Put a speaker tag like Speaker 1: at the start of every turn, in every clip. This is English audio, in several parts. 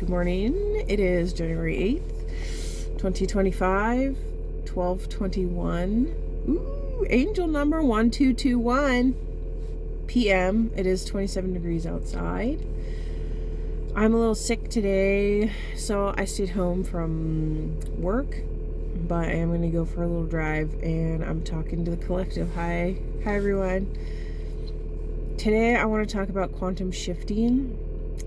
Speaker 1: Good morning. It is January 8th, 2025, 12:21. Ooh, angel number 1221 p.m. It is 27 degrees outside. I'm a little sick today, so I stayed home from work, but I am going to go for a little drive, and I'm talking to the collective. Hi everyone. Today I want to talk about quantum shifting.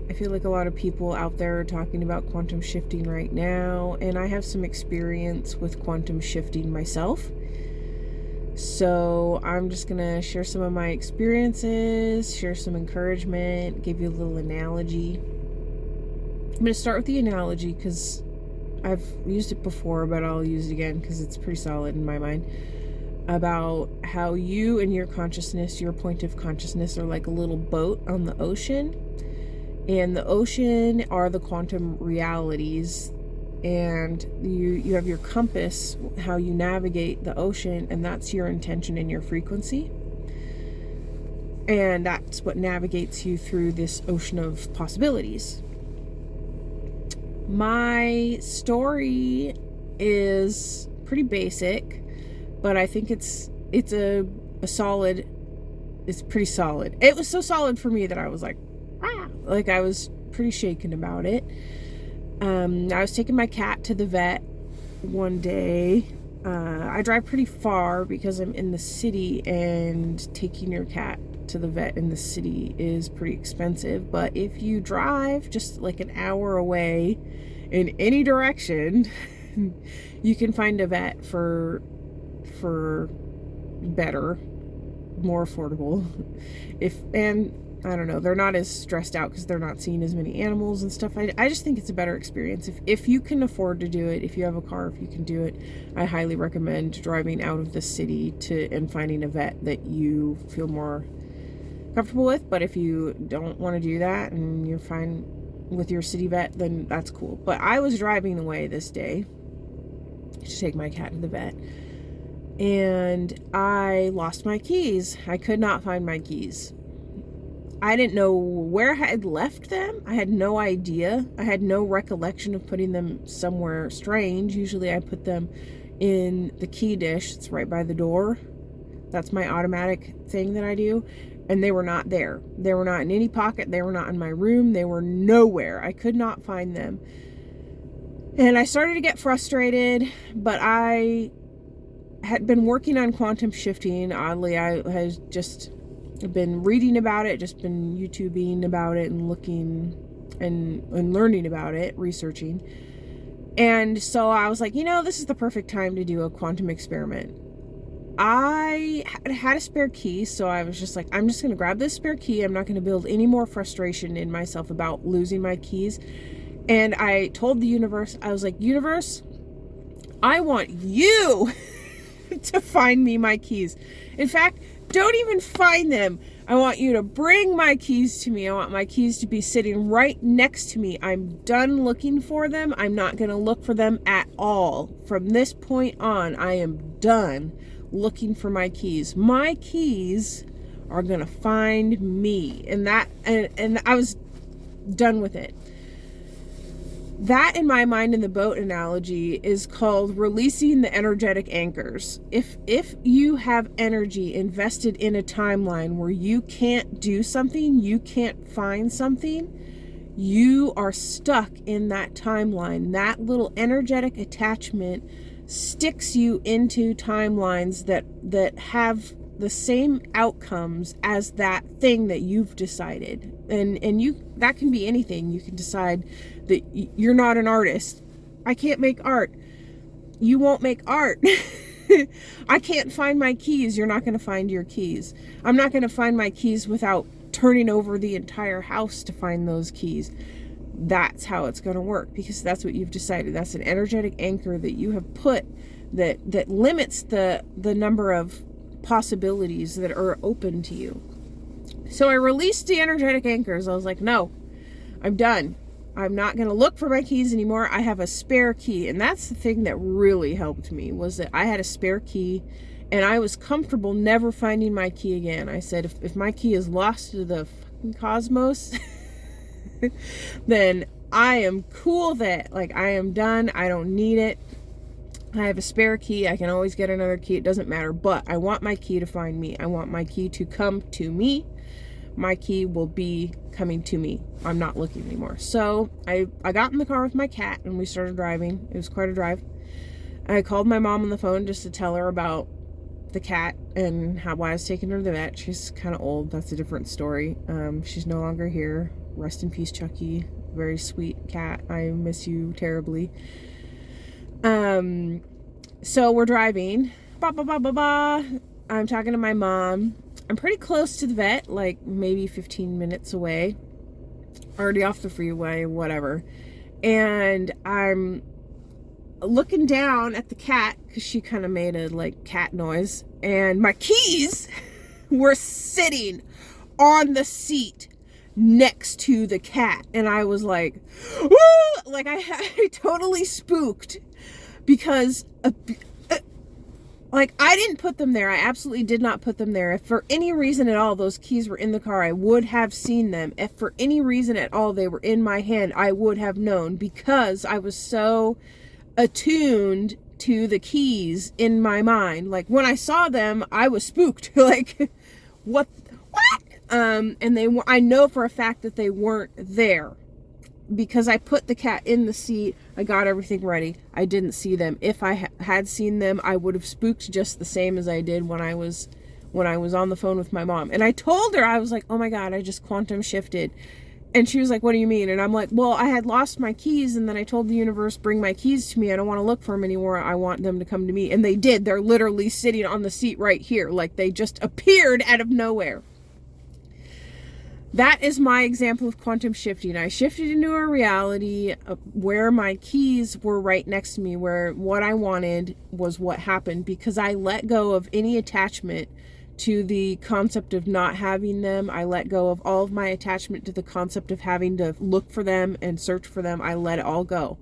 Speaker 1: I feel like a lot of people out there are talking about quantum shifting right now, and I have some experience with quantum shifting myself. So I'm just going to share some of my experiences, share some encouragement, give you a little analogy. I'm going to start with the analogy because I've used it before, but I'll use it again because it's pretty solid in my mind. About how you and your consciousness, your point of consciousness, are like a little boat on the ocean. And the ocean are the quantum realities, and you have your compass, how you navigate the ocean, and that's your intention and your frequency, and that's what navigates you through this ocean of possibilities. My story is pretty basic, but I think it's a solid. It's pretty solid. It was so solid for me that I was like I was pretty shaken about it. I was taking my cat to the vet one day. I drive pretty far because I'm in the city, and taking your cat to the vet in the city is pretty expensive. But if you drive just like an hour away in any direction, you can find a vet for better, more affordable. And I don't know, they're not as stressed out because they're not seeing as many animals and stuff. I just think it's a better experience. If you can afford to do it, if you have a car, if you can do it, I highly recommend driving out of the city and finding a vet that you feel more comfortable with. But if you don't want to do that and you're fine with your city vet, then that's cool. But I was driving away this day to take my cat to the vet, and I lost my keys. I could not find my keys. I didn't know where I had left them. I had no idea. I had no recollection of putting them somewhere strange. Usually I put them in the key dish. It's right by the door. That's my automatic thing that I do. And they were not there. They were not in any pocket. They were not in my room. They were nowhere. I could not find them. And I started to get frustrated, but I had been working on quantum shifting. Oddly, I had just been reading about it, just been YouTubing about it and looking and learning about it, researching. And so I was like, this is the perfect time to do a quantum experiment. I had a spare key, so I was just like, I'm just going to grab this spare key. I'm not going to build any more frustration in myself about losing my keys. And I told the universe, I was like, universe, I want you to find me my keys. In fact, don't even find them. I want you to bring my keys to me. I want my keys to be sitting right next to me. I'm done looking for them. I'm not going to look for them at all. From this point on, I am done looking for my keys. My keys are going to find me. And I was done with it. That, in my mind, in the boat analogy, is called releasing the energetic anchors. If you have energy invested in a timeline where you can't do something, you can't find something, you are stuck in that timeline. That little energetic attachment sticks you into timelines that have the same outcomes as that thing that you've decided. And that can be anything. You can decide that you're not an artist. I can't make art. You won't make art. I can't find my keys. You're not going to find your keys. I'm not going to find my keys without turning over the entire house to find those keys. That's how it's going to work, because that's what you've decided. That's an energetic anchor that you have put that limits the number of possibilities that are open to you. So I released the energetic anchors. I was like, no, I'm done. I'm not going to look for my keys anymore. I have a spare key. And that's the thing that really helped me, was that I had a spare key, and I was comfortable never finding my key again. I said, if my key is lost to the fucking cosmos, then I am cool that, like, I am done. I don't need it. I have a spare key. I can always get another key. It doesn't matter. But I want my key to find me. I want my key to come to me. My key will be coming to me. I'm not looking anymore. So I got in the car with my cat and we started driving. It was quite a drive. I called my mom on the phone just to tell her about the cat and why I was taking her to the vet. She's kind of old. That's a different story. She's no longer here. Rest in peace, Chucky. Very sweet cat. I miss you terribly. So we're driving. I'm talking to my mom. I'm pretty close to the vet, like maybe 15 minutes away. Already off the freeway, whatever. And I'm looking down at the cat because she kind of made a like cat noise. And my keys were sitting on the seat next to the cat. And I was like, woo! Like I totally spooked because like, I didn't put them there. I absolutely did not put them there. If for any reason at all those keys were in the car, I would have seen them. If for any reason at all they were in my hand, I would have known because I was so attuned to the keys in my mind. Like, when I saw them, I was spooked. Like, what? And I know for a fact that they weren't there. Because I put the cat in the seat, I got everything ready. I didn't see them. If I had seen them, I would have spooked just the same as I did when I was on the phone with my mom. And I told her, I was like, oh my God, I just quantum shifted. And she was like, what do you mean? And I'm like, well, I had lost my keys and then I told the universe, bring my keys to me. I don't want to look for them anymore. I want them to come to me. And they did. They're literally sitting on the seat right here. Like they just appeared out of nowhere. That is my example of quantum shifting. I shifted into a reality where my keys were right next to me, where what I wanted was what happened, because I let go of any attachment to the concept of not having them. I let go of all of my attachment to the concept of having to look for them and search for them. I let it all go.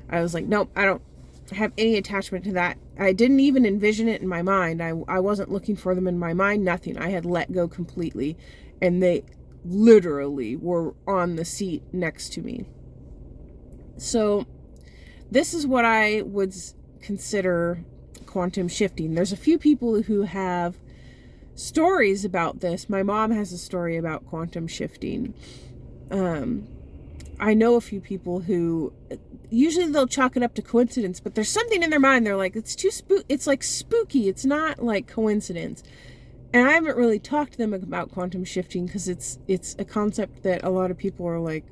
Speaker 1: I was like, nope, I don't have any attachment to that. I didn't even envision it in my mind. I wasn't looking for them in my mind, nothing. I had let go completely. And they literally were on the seat next to me. So this is what I would consider quantum shifting. There's a few people who have stories about this. My mom has a story about quantum shifting. I know a few people who usually they'll chalk it up to coincidence, but there's something in their mind. They're like, it's too it's like spooky. It's not like coincidence. And I haven't really talked to them about quantum shifting because it's a concept that a lot of people are like,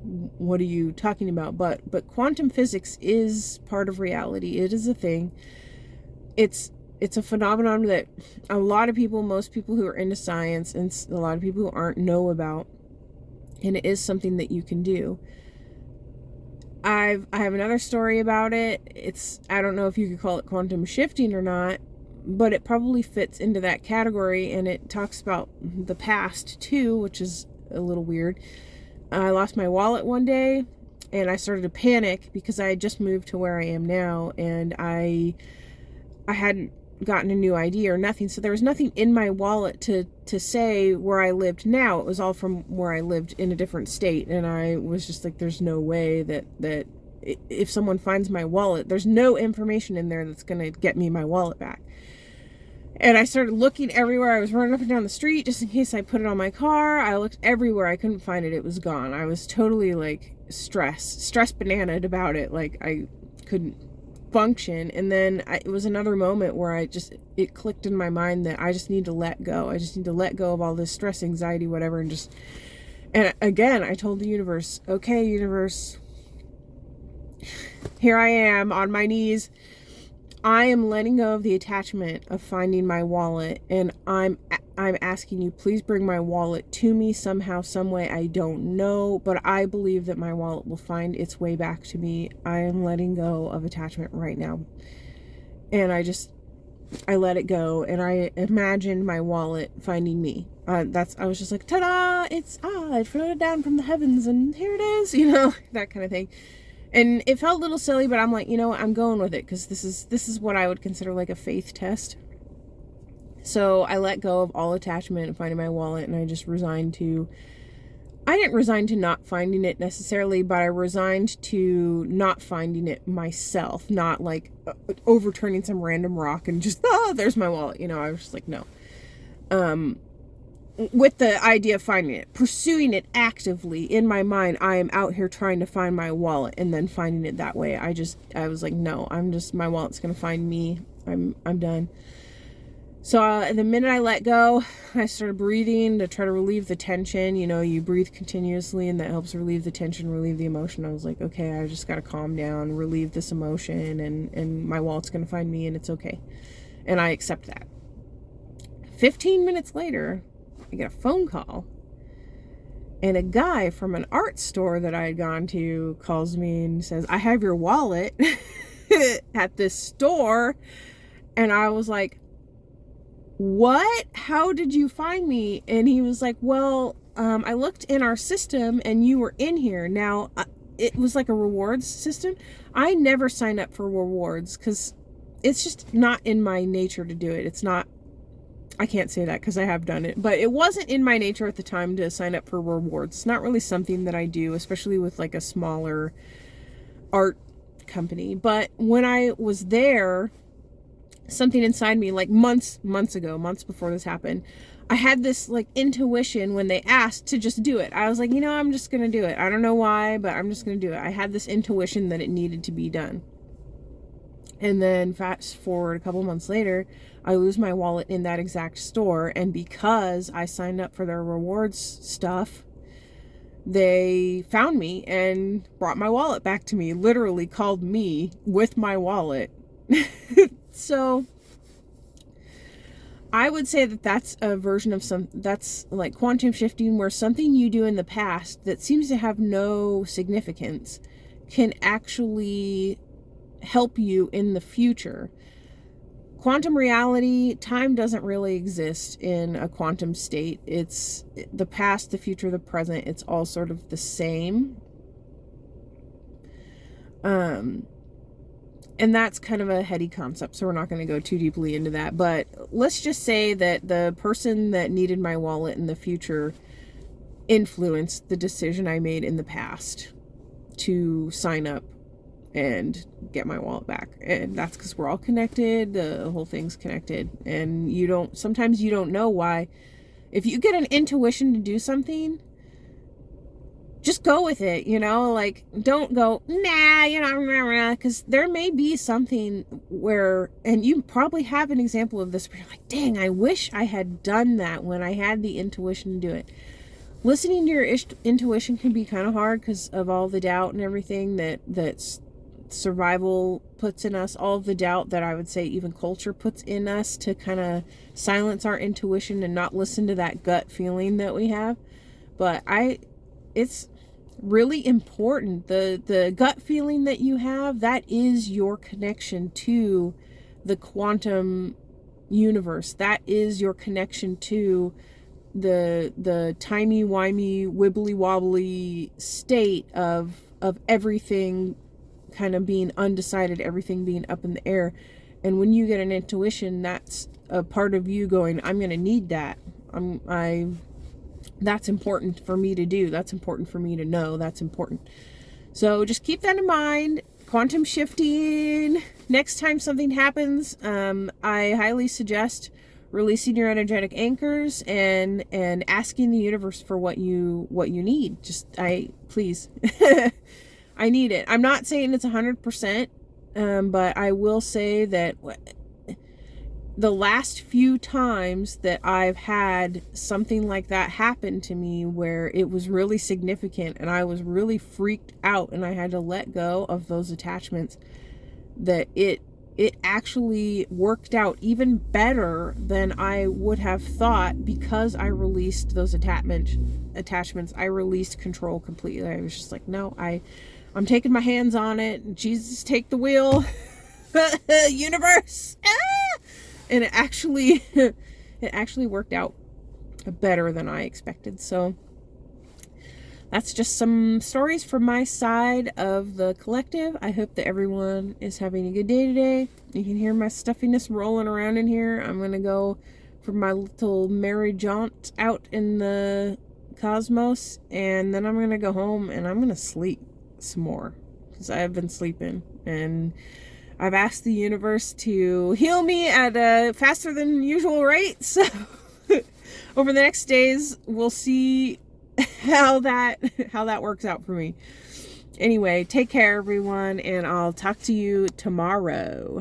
Speaker 1: what are you talking about? But quantum physics is part of reality. It is a thing. It's a phenomenon that a lot of people, most people who are into science and a lot of people who aren't know about. And it is something that you can do. I have another story about it. I don't know if you could call it quantum shifting or not, but it probably fits into that category, and it talks about the past too, which is a little weird. I lost my wallet one day and I started to panic because I had just moved to where I am now, and I hadn't gotten a new ID or nothing, so there was nothing in my wallet to say where I lived now. It was all from where I lived in a different state, and I was just like, there's no way that if someone finds my wallet, there's no information in there that's going to get me my wallet back. And I started looking everywhere. I was running up and down the street just in case I put it on my car. I looked everywhere. I couldn't find it. It was gone. I was totally like stress bananaed about it. Like I couldn't function. And then it was another moment where it clicked in my mind that I just need to let go. I just need to let go of all this stress, anxiety, whatever. And again, I told the universe, okay, universe, here I am on my knees. I am letting go of the attachment of finding my wallet, and I'm asking you, please bring my wallet to me somehow, some way. I don't know, but I believe that my wallet will find its way back to me. I am letting go of attachment right now. And I let it go, and I imagined my wallet finding me. I was just like, ta-da! It floated down from the heavens, and here it is, that kind of thing. And it felt a little silly, but I'm like, I'm going with it because this is what I would consider like a faith test. So I let go of all attachment and finding my wallet, and I just resigned to I didn't resign to not finding it necessarily, but I resigned to not finding it myself, not like overturning some random rock and just, oh, there's my wallet. You know, I was just like, no. With the idea of finding it, pursuing it actively in my mind, I am out here trying to find my wallet and then finding it that way. I was like, no, my wallet's going to find me. I'm done. So the minute I let go, I started breathing to try to relieve the tension. You know, you breathe continuously and that helps relieve the tension, relieve the emotion. I was like, okay, I just got to calm down, relieve this emotion, and my wallet's going to find me and it's okay. And I accept that. 15 minutes later, I get a phone call. And a guy from an art store that I had gone to calls me and says, I have your wallet at this store. And I was like, what? How did you find me? And he was like, well, I looked in our system and you were in here. Now, it was like a rewards system. I never sign up for rewards because it's just not in my nature to do it. It's not, I can't say that because I have done it, but it wasn't in my nature at the time to sign up for rewards. It's not really something that I do, especially with like a smaller art company. But when I was there, something inside me, like months before this happened, I had this like intuition when they asked to just do it. I was like, you know, I'm just going to do it. I don't know why, but I'm just going to do it. I had this intuition that it needed to be done. And then fast forward a couple months later, I lose my wallet in that exact store. And because I signed up for their rewards stuff, they found me and brought my wallet back to me, literally called me with my wallet. So I would say that that's a version of that's like quantum shifting, where something you do in the past that seems to have no significance can actually help you in the future. Quantum reality, time doesn't really exist in a quantum state. It's the past, the future, the present. It's all sort of the same. And that's kind of a heady concept, so we're not going to go too deeply into that. But let's just say that the person that needed my wallet in the future influenced the decision I made in the past to sign up and get my wallet back. And that's because we're all connected. The whole thing's connected. And sometimes you don't know why. If you get an intuition to do something, just go with it, you know, like don't go, nah, you know, because there may be something where, and you probably have an example of this where you're like, dang, I wish I had done that when I had the intuition to do it. Listening to your intuition can be kind of hard because of all the doubt and everything that survival puts in us, all of the doubt that I would say even culture puts in us to kind of silence our intuition and not listen to that gut feeling that we have. But it's really important. The gut feeling that you have, that is your connection to the quantum universe. That is your connection to the timey-wimey, wibbly-wobbly state of everything kind of being undecided, everything being up in the air. And when you get an intuition, that's a part of you going, I'm going to need that. That's important for me to do. That's important for me to know. That's important. So just keep that in mind. Quantum shifting. Next time something happens, I highly suggest releasing your energetic anchors and asking the universe for what you need. Please. I need it. I'm not saying it's 100%, but I will say that the last few times that I've had something like that happen to me where it was really significant and I was really freaked out and I had to let go of those attachments, that it actually worked out even better than I would have thought because I released those attachments. I released control completely. I was just like, no, I'm taking my hands on it. Jesus, take the wheel. Universe. And it actually worked out better than I expected. So that's just some stories from my side of the collective. I hope that everyone is having a good day today. You can hear my stuffiness rolling around in here. I'm going to go for my little merry jaunt out in the cosmos, and then I'm gonna go home and I'm gonna sleep some more because I have been sleeping, and I've asked the universe to heal me at a faster than usual rate. So over the next days, we'll see how that works out for me. Anyway, take care, everyone, and I'll talk to you tomorrow.